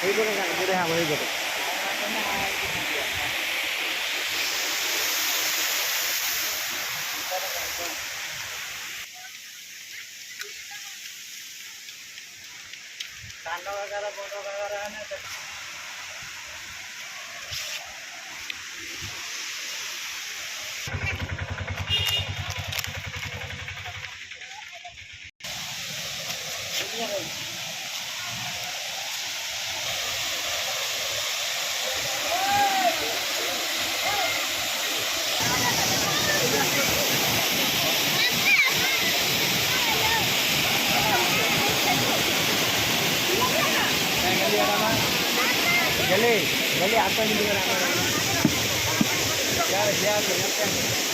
এইপরে বুড়ে হ্যাঁ হয়ে যাবে কান্ড কাকারা বড় কাকারা না गले गले आता नहीं दिख रहा यार यार लगता है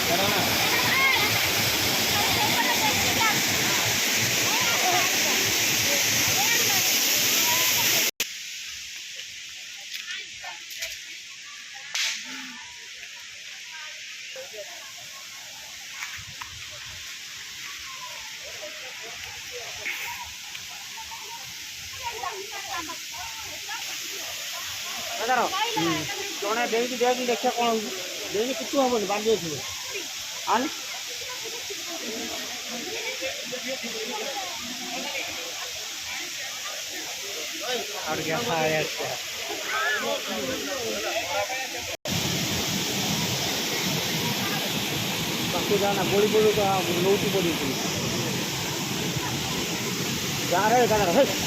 करो ना ଜଣେ ଦେଇକି ଦେଖିବା କ'ଣ ହେଉଛି ଦେଇକି କିଛି ହେବନି ବାନ୍ଧି ଯାଇଥିବ ଆଣି और क्या खाया बाकी जाना बड़ी बड़ी तो लौटी पड़ी गाँव है